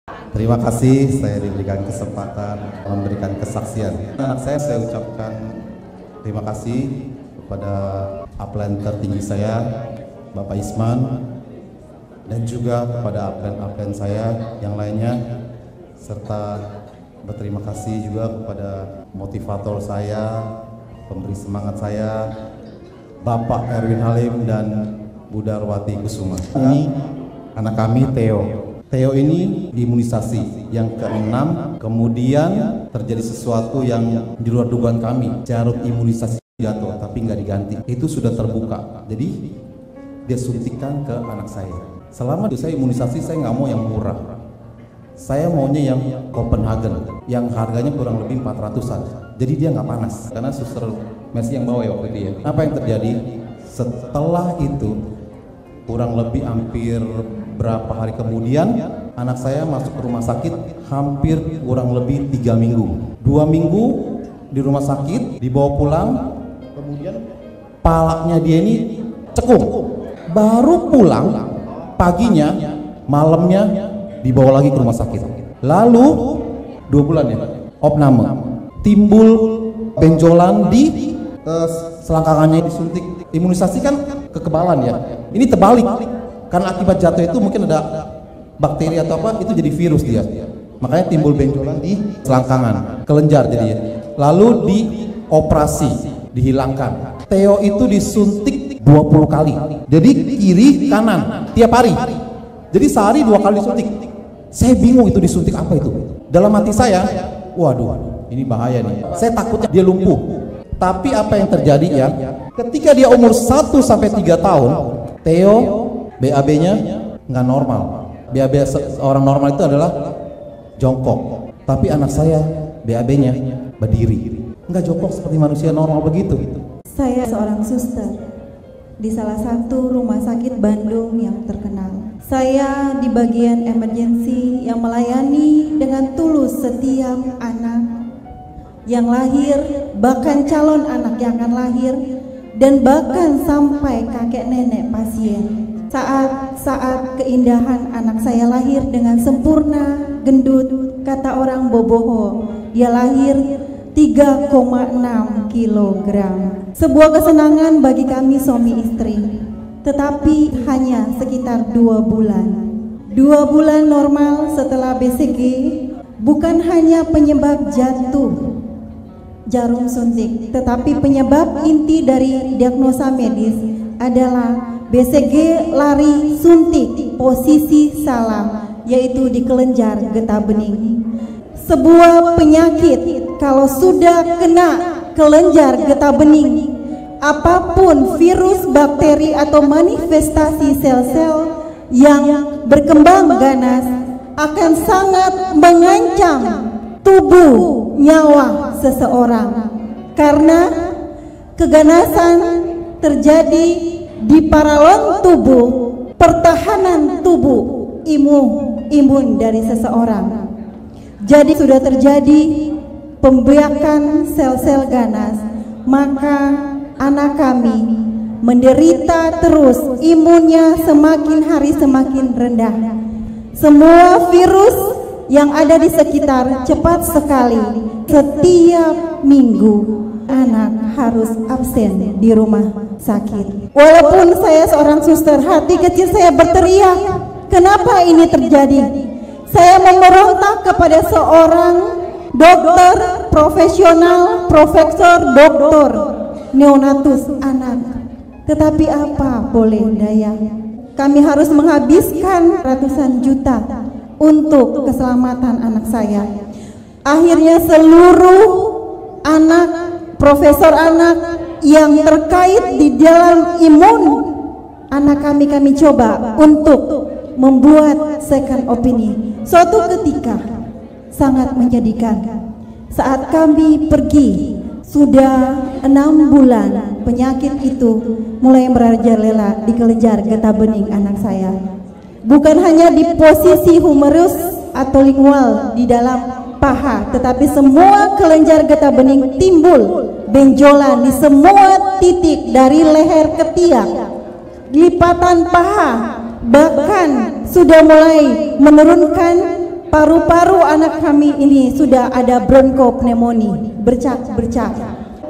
Terima kasih saya diberikan kesempatan memberikan kesaksian. Anak saya ucapkan terima kasih kepada upline tertinggi saya, Bapak Isman, dan juga kepada upline-upline saya yang lainnya, serta berterima kasih juga kepada motivator saya, pemberi semangat saya, Bapak Erwin Halim dan Bu Darwati Kusuma. Ini anak kami Theo. Theo ini diimunisasi yang ke-6, kemudian terjadi sesuatu yang di luar dugaan kami. Jarum imunisasi jatuh tapi nggak diganti. Itu sudah terbuka. Jadi dia suntikan ke anak saya. Selama itu saya imunisasi, saya nggak mau yang murah. Saya maunya yang Copenhagen, yang harganya kurang lebih 400-an. Jadi dia nggak panas, karena suster Mercy yang bawa ya waktu itu ya. Apa yang terjadi? Setelah itu, kurang lebih hampir berapa hari kemudian, anak saya masuk ke rumah sakit hampir kurang lebih 3 minggu. 2 minggu di rumah sakit, dibawa pulang, kemudian palaknya dia ini cekung. Baru pulang, paginya, malamnya dibawa lagi ke rumah sakit. Lalu 2 bulan ya, opname, timbul benjolan di selangkangannya, disuntik. Imunisasi kan kekebalan ya, ini terbalik. Karena akibat jatuh itu mungkin ada bakteri atau apa, itu jadi virus dia. Makanya timbul benjolan di selangkangan, kelenjar jadi ya. Lalu dioperasi, dihilangkan. Theo itu disuntik 20 kali. Jadi kiri kanan tiap hari. Jadi sehari 2 kali disuntik. Saya bingung itu disuntik apa itu. Dalam hati saya, waduh, ini bahaya nih. Saya takutnya dia lumpuh. Tapi apa yang terjadi ya? Ketika dia umur 1 sampai 3 tahun, Theo BAB-nya nggak normal. BAB orang normal itu adalah jongkok. Tapi anak saya BAB-nya berdiri. Nggak jongkok seperti manusia normal begitu. Saya seorang suster di salah satu rumah sakit Bandung yang terkenal. Saya di bagian emergency yang melayani dengan tulus setiap anak yang lahir, bahkan calon anak yang akan lahir, dan bahkan sampai kakek nenek pasien. Saat keindahan anak saya lahir dengan sempurna, gendut, kata orang boboho, dia lahir 3,6 kilogram. Sebuah kesenangan bagi kami suami istri, tetapi hanya sekitar 2 bulan. 2 bulan normal setelah BCG, bukan hanya penyebab jatuh jarum suntik, tetapi penyebab inti dari diagnosa medis adalah BCG lari suntik posisi salah, yaitu di kelenjar getah bening. Sebuah penyakit kalau sudah kena kelenjar getah bening, apapun virus, bakteri atau manifestasi sel-sel yang berkembang ganas akan sangat mengancam tubuh nyawa seseorang, karena keganasan terjadi di paralon tubuh, pertahanan tubuh, imun dari seseorang. Jadi sudah terjadi pembiakan sel-sel ganas, maka anak kami menderita terus, imunnya semakin hari semakin rendah. Semua virus yang ada di sekitar cepat sekali. Setiap minggu anak harus absen di rumah sakit. Walaupun saya seorang suster, hati kecil saya berteriak, kenapa ini terjadi? Saya memberontak kepada seorang dokter profesional, profesor doktor neonatus anak. Tetapi apa boleh daya, kami harus menghabiskan ratusan juta untuk keselamatan anak saya. Akhirnya seluruh anak, profesor anak yang terkait di dalam imun anak kami coba untuk membuat second opini. Suatu ketika sangat menyedihkan, saat kami pergi, sudah 6 bulan penyakit itu mulai merajalela di kelenjar getah bening anak saya. Bukan hanya di posisi humerus atau lingual di dalam paha, tetapi semua kelenjar getah bening timbul benjolan di semua titik dari leher ke tiak, lipatan paha, bahkan sudah mulai menurunkan paru-paru anak kami ini sudah ada bronkopneumonia, bercak-bercak.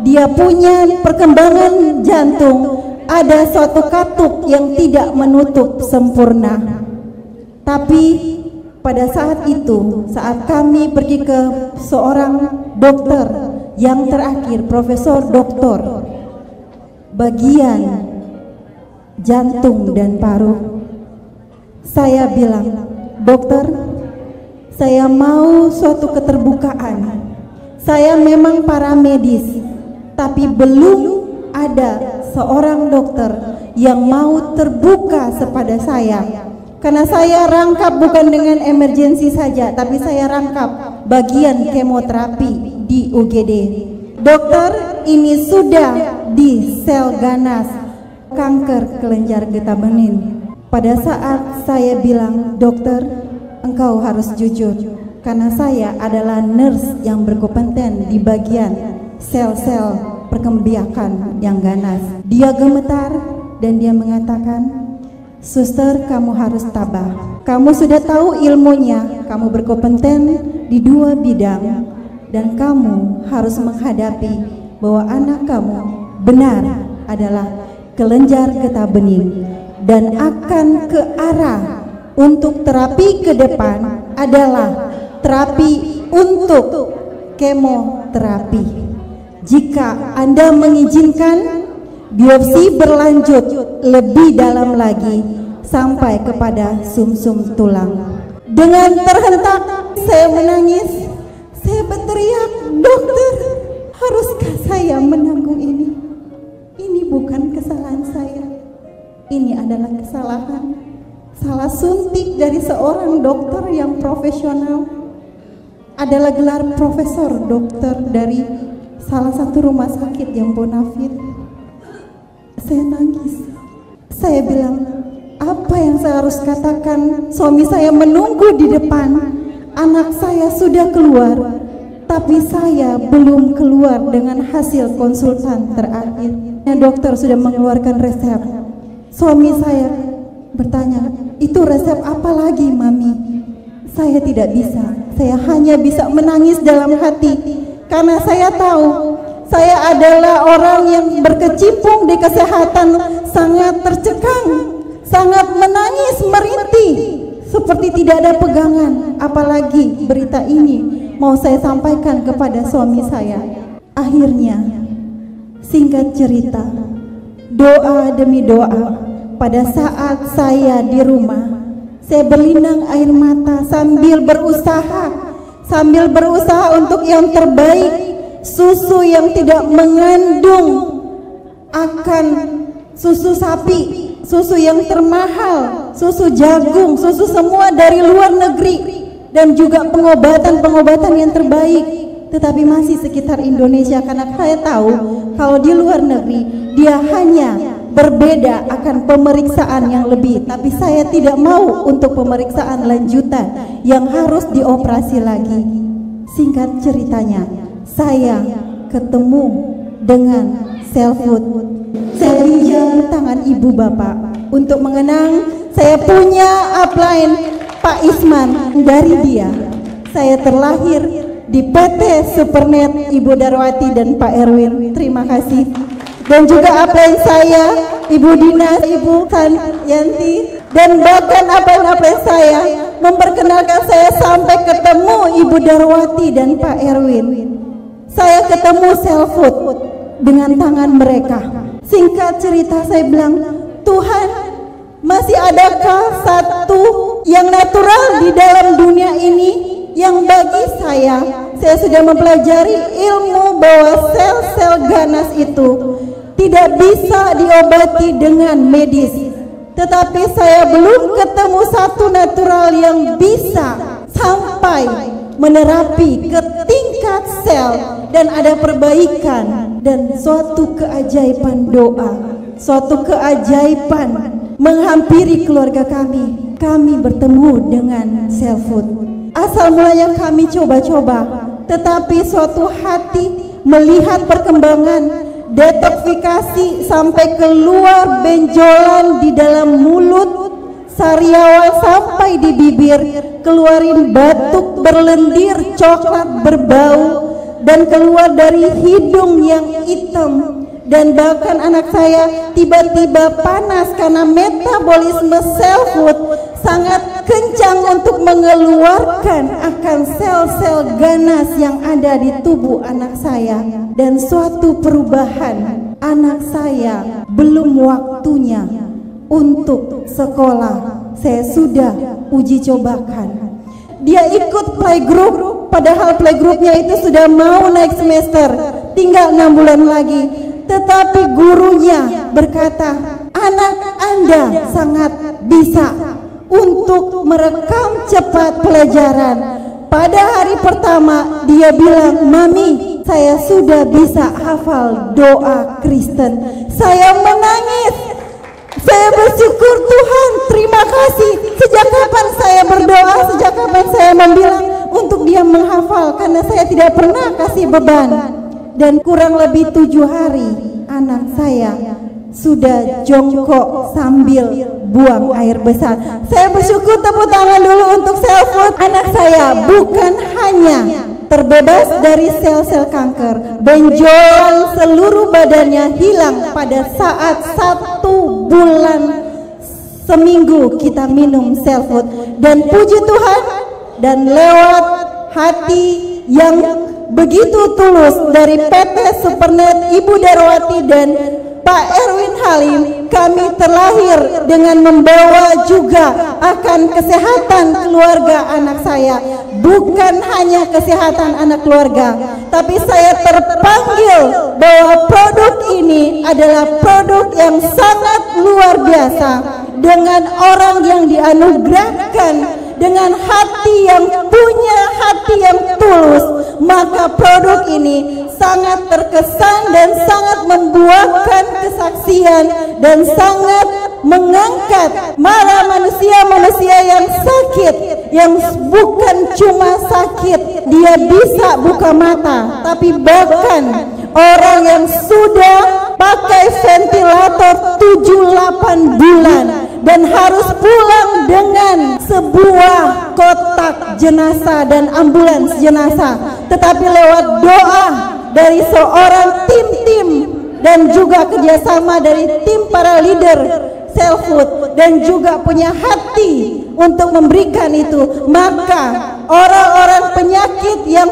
Dia punya perkembangan jantung, ada suatu katup yang tidak menutup sempurna. Tapi pada saat itu, saat kami pergi ke seorang dokter yang terakhir, Profesor Doktor bagian jantung dan paru, saya bilang, dokter, saya mau suatu keterbukaan. Saya memang paramedis, tapi belum ada seorang dokter yang mau terbuka kepada saya. Karena saya rangkap bukan dengan emergensi saja, tapi saya rangkap bagian kemoterapi di UGD. Dokter, ini sudah di sel ganas kanker kelenjar getah bening. Pada saat saya bilang, dokter, engkau harus jujur, karena saya adalah nurse yang berkompeten di bagian sel-sel perkembiakan yang ganas. Dia gemetar dan dia mengatakan, suster, kamu harus tabah. Kamu sudah tahu ilmunya, kamu berkompeten di 2 bidang, dan kamu harus menghadapi bahwa anak kamu benar adalah kelenjar getah bening, dan akan ke arah untuk terapi ke depan adalah terapi untuk kemoterapi. Jika Anda mengizinkan, biopsi berlanjut lebih dalam lagi sampai kepada sumsum tulang. Dengan terhentak saya menangis, saya berteriak, dokter, haruskah saya menanggung ini? Ini bukan kesalahan saya, ini adalah kesalahan salah suntik dari seorang dokter yang profesional, adalah gelar profesor dokter dari salah satu rumah sakit yang bonafit. Saya nangis. Saya bilang, apa yang saya harus katakan? Suami saya menunggu di depan, anak saya sudah keluar, tapi saya belum keluar dengan hasil konsultan terakhir. Dokter sudah mengeluarkan resep. Suami saya bertanya, itu resep apa lagi, Mami? Saya tidak bisa. Saya hanya bisa menangis dalam hati, karena saya tahu saya adalah orang yang berkecimpung di kesehatan, sangat tercekang, sangat menangis, merintih, seperti tidak ada pegangan. Apalagi berita ini mau saya sampaikan kepada suami saya. Akhirnya, singkat cerita, doa demi doa, pada saat saya di rumah, saya berlinang air mata sambil berusaha untuk yang terbaik. Susu yang tidak mengandung akan susu sapi, susu yang termahal, susu jagung, susu semua dari luar negeri, dan juga pengobatan-pengobatan yang terbaik, tetapi masih sekitar Indonesia. Karena saya tahu kalau di luar negeri dia hanya berbeda akan pemeriksaan yang lebih, tapi saya tidak mau untuk pemeriksaan lanjutan yang harus dioperasi lagi. Singkat ceritanya, saya ketemu dengan Selfood. Saya pinjam tangan ibu bapak untuk mengenang saya punya upline Pak Isman. Dari dia saya terlahir di PT Supernet Ibu Darwati dan Pak Erwin. Terima kasih. Dan juga upline saya Ibu Dinas, Ibu Yanti, dan bahkan upline saya memperkenalkan saya sampai ketemu Ibu Darwati dan Pak Erwin. Saya ketemu Selfood dengan tangan mereka. Singkat cerita saya bilang, Tuhan, masih adakah satu yang natural di dalam dunia ini yang bagi saya sudah mempelajari ilmu bahwa sel-sel ganas itu tidak bisa diobati dengan medis. Tetapi saya belum ketemu satu natural yang bisa sampai menerapi ke tingkat sel dan ada perbaikan, dan suatu keajaiban doa, suatu keajaiban menghampiri keluarga kami. Kami bertemu dengan Selfood. Asal mulanya kami coba-coba, tetapi suatu hati melihat perkembangan detoksifikasi sampai keluar benjolan di dalam mulut, sariawan sampai di bibir, keluarin batuk berlendir coklat berbau, dan keluar dari hidung yang hitam. Dan bahkan anak saya tiba-tiba panas karena metabolisme self-food sangat kencang untuk mengeluarkan akan sel-sel ganas yang ada di tubuh anak saya. Dan suatu perubahan, anak saya belum waktunya untuk sekolah, saya sudah uji cobakan. Dia ikut playgroup, padahal playgroupnya itu sudah mau naik semester, tinggal 6 bulan lagi. Tetapi gurunya berkata, anak Anda sangat bisa untuk merekam cepat pelajaran. Pada hari pertama dia bilang, Mami, saya sudah bisa hafal doa Kristen. Saya menangis. Saya bersyukur, Tuhan, terima kasih. Sejak kapan saya berdoa, sejak kapan saya membilang untuk dia menghafal, karena saya tidak pernah kasih beban. Dan kurang lebih 7 hari anak saya sudah jongkok sambil buang air besar. Saya bersyukur, tepuk tangan dulu untuk self-food. Anak saya bukan hanya terbebas dari sel-sel kanker, benjolan seluruh badannya hilang pada saat 1 bulan seminggu kita minum self-food. Dan puji Tuhan, dan lewat hati yang begitu tulus dari PT Supernet Ibu Darwati dan Pak Erwin Halim, kami terlahir dengan membawa juga akan kesehatan keluarga anak saya. Bukan hanya kesehatan anak keluarga, tapi saya terpanggil bahwa produk ini adalah produk yang sangat luar biasa, dengan orang yang dianugerahkan dengan hati yang punya hati yang tulus, maka produk ini sangat terkesan dan sangat membuahkan kesaksian dan sangat mengangkat para manusia-manusia yang sakit, yang bukan cuma sakit, dia bisa buka mata, tapi bahkan orang yang sudah pakai ventilator 7-8 bulan dan harus pulang dengan sebuah kotak jenazah dan ambulans jenazah, tetapi lewat doa dari seorang tim dan juga kerjasama dari tim para leader self-food dan juga punya hati untuk memberikan itu, maka orang-orang penyakit yang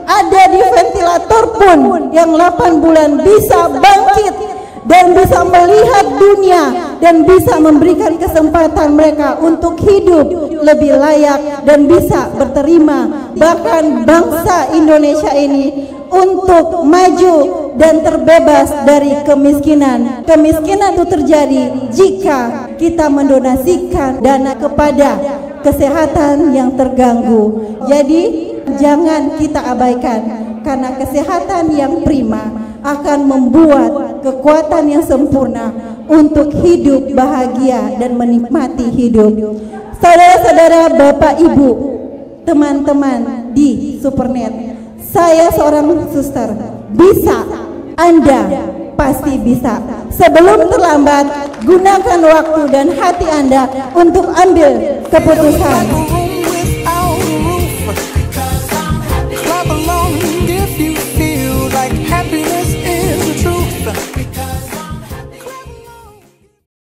ada di ventilator pun yang 8 bulan bisa bangkit dan bisa melihat dunia dan bisa memberikan kesempatan mereka untuk hidup lebih layak dan bisa berterima, bahkan bangsa Indonesia ini untuk maju dan terbebas dari kemiskinan. Kemiskinan itu terjadi jika kita mendonasikan dana kepada kesehatan yang terganggu. Jadi jangan kita abaikan, karena kesehatan yang prima akan membuat kekuatan yang sempurna untuk hidup bahagia dan menikmati hidup. Saudara-saudara, Bapak Ibu, teman-teman di Supernet, saya seorang suster, bisa, Anda pasti bisa. Sebelum terlambat, gunakan waktu dan hati Anda untuk ambil keputusan.